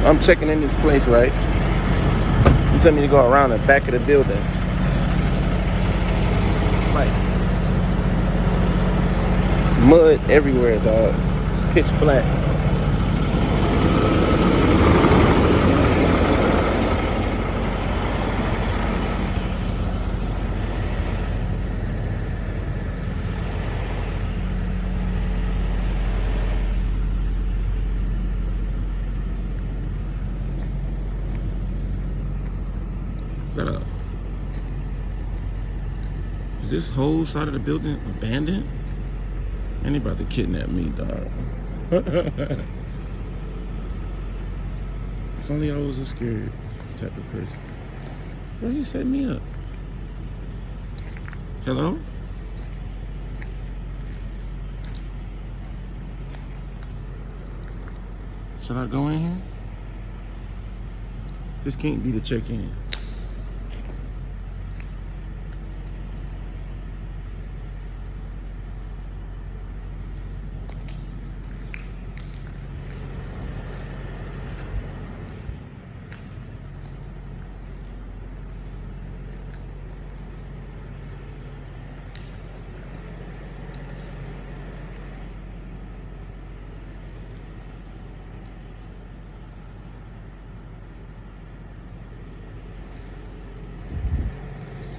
I'm checking in this place, right? You tell me to go around the back of the building. Like, mud everywhere, dog. It's pitch black. Is this whole side of the building abandoned? Ain't about to kidnap me, dog. If only I was a scared type of person. Bro, he set me up. Hello? Should I go in here? This can't be the check-in.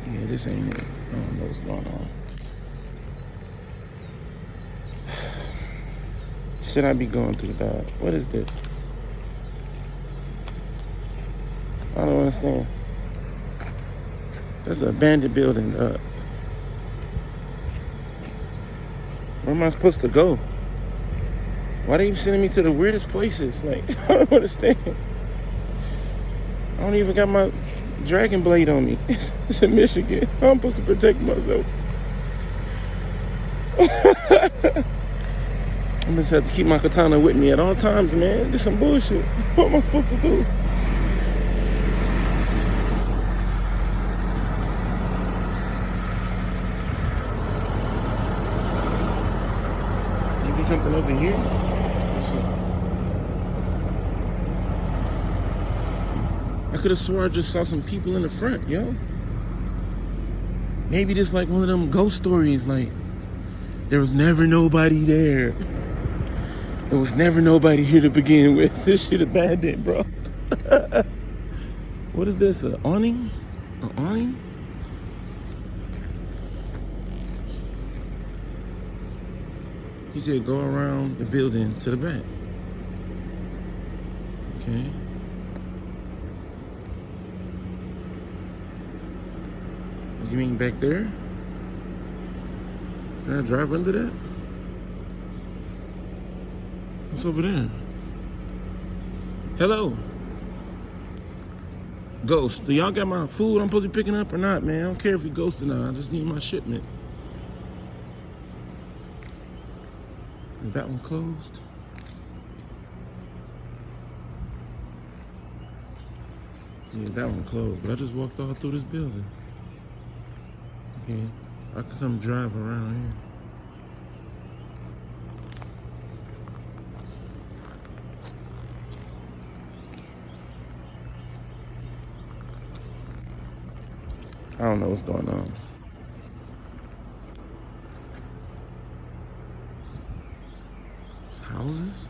Yeah, this ain't it. I don't know what's going on. Should I be going through that? What is this? I don't understand. That's an abandoned building. Where am I supposed to go? Why they even sending me to the weirdest places? Like, I don't understand. I don't even got my dragon blade on me. It's in Michigan. How am I supposed to protect myself? I'm just have to keep my katana with me at all times, man. This some bullshit. What am I supposed to do? Maybe something over here? I could have swore I just saw some people in the front, yo. Maybe this like one of them ghost stories, like there was never nobody there. There was never nobody here to begin with. This shit abandoned, bro. What is this? An awning? An awning? He said go around the building to the back. Okay. Does he mean back there? Can I drive under that? What's over there? Hello? Ghost, do y'all got my food I'm supposed to be picking up or not, man? I don't care if he ghosts or not. I just need my shipment. Is that one closed? Yeah, that one closed, but I just walked all through this building. Okay, I can come drive around here. I don't know what's going on. It's houses?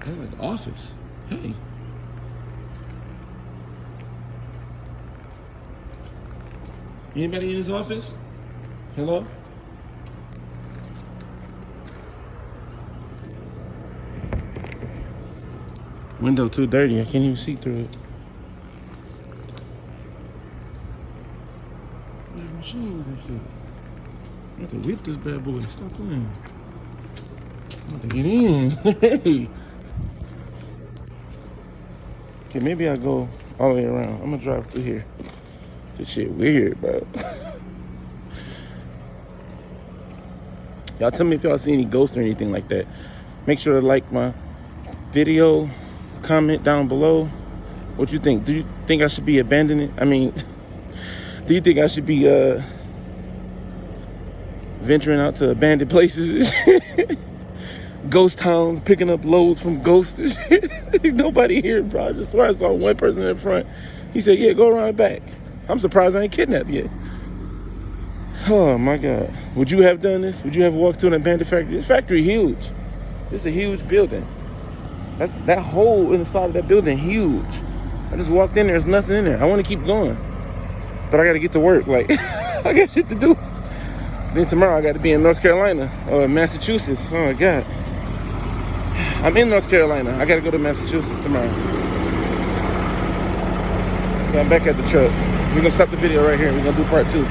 They're like office. Hey. Anybody in his office? Hello? Window too dirty. I can't even see through it. There's machines and shit. I have to whip this bad boy. Stop playing. I have to get in. Hey. Okay, maybe I'll go all the way around. I'm gonna drive through here. This shit weird, bro. Y'all tell me if y'all see any ghosts or anything like that. Make sure to like my video, comment down below. What you think? Do you think I should be abandoning? I mean, do you think I should be venturing out to abandoned places? ghost towns, picking up loads from ghosts and shit. There's nobody here, bro. I just swear I saw one person in the front. He said, yeah, go around the back. I'm surprised I ain't kidnapped yet. Oh, my God. Would you have done this? Would you have walked to an abandoned factory? This factory huge. This is a huge building. That hole in the side of that building, huge. I just walked in there. There's nothing in there. I want to keep going. But I got to get to work. Like, I got shit to do. Then tomorrow I got to be in North Carolina or Massachusetts. Oh, my God. I'm in North Carolina. I got to go to Massachusetts tomorrow. So I'm back at the truck. We're going to stop the video right here. We're going to do part 2.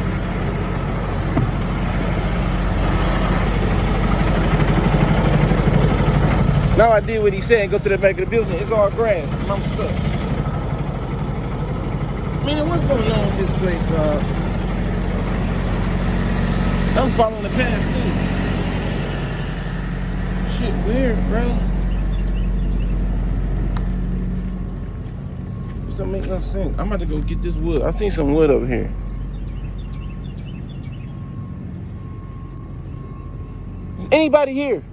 Now I did what he said and go to the back of the building. It's all grass and I'm stuck. Man, what's going on with this place, dog? I'm following the path too. Shit weird, bro. This don't make no sense. I'm about to go get this wood. I seen some wood over here. Is anybody here?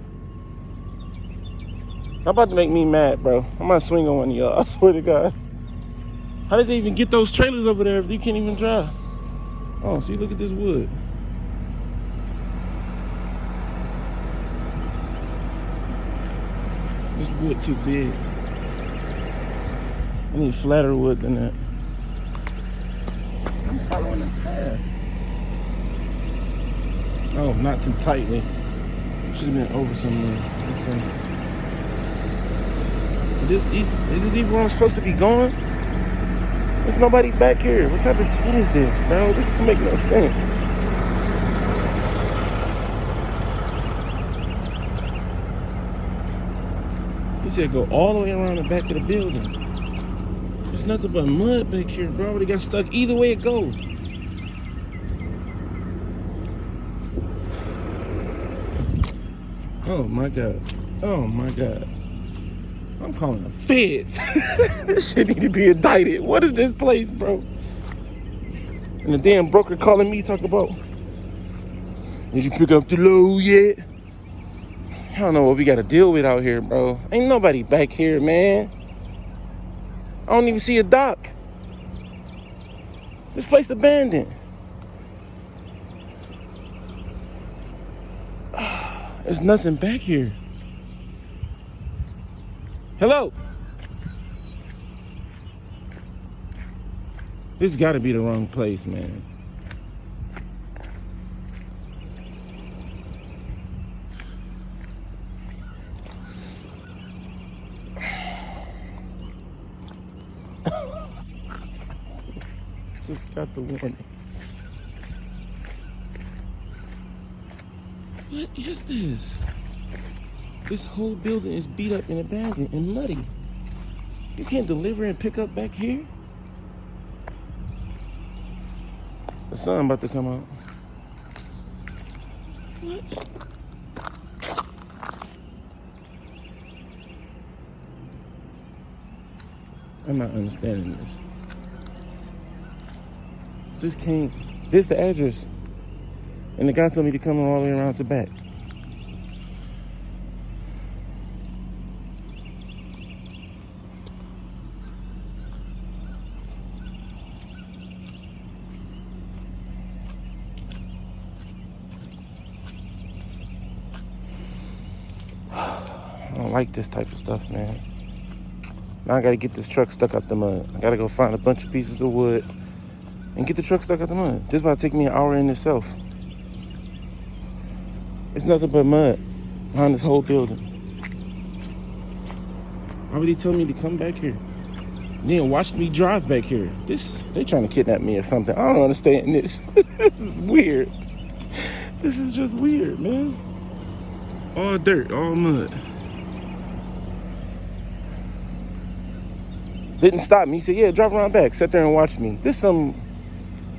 I'm about to make me mad, bro. I'm gonna swing on one of y'all. I swear to God. How did they even get those trailers over there if they can't even drive? Oh, see, look at this wood. This wood too big. I need flatter wood than that. I'm following this path. Oh, not too tightly. Should have been over somewhere. Okay. Is this even where I'm supposed to be going? There's nobody back here. What type of shit is this, bro? This don't make no sense. He said go all the way around the back of the building. There's nothing but mud back here, bro. They got stuck either way it goes. Oh my God. Oh my God. I'm calling the feds. This shit need to be indicted. What is this place, bro? And the damn broker calling me, talking about, did you pick up the load yet? I don't know what we got to deal with out here, bro. Ain't nobody back here, man. I don't even see a dock. This place abandoned. There's nothing back here. Hello? This got to be the wrong place, man. Just got the warning. What is this? This whole building is beat up and abandoned and muddy. You can't deliver and pick up back here? The sun about to come out. What? I'm not understanding this. This the address. And the guy told me to come all the way around to back. I don't like this type of stuff, man. Now I gotta get this truck stuck out the mud. I gotta go find a bunch of pieces of wood and get the truck stuck out the mud. This is about to take me an hour in itself. It's nothing but mud behind this whole building. Why would he tell me to come back here? Then watch me drive back here. They trying to kidnap me or something. I don't understand this. This is weird. This is just weird, man. All dirt, all mud. Didn't stop me. He said, yeah, drive around back. Sat there and watch me. This some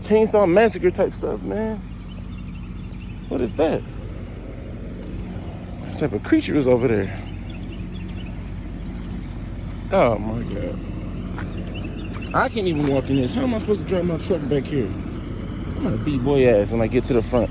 chainsaw massacre type stuff, man. What is that? What type of creature is over there? Oh my God. I can't even walk in this. How am I supposed to drive my truck back here? I'm gonna beat boy ass when I get to the front.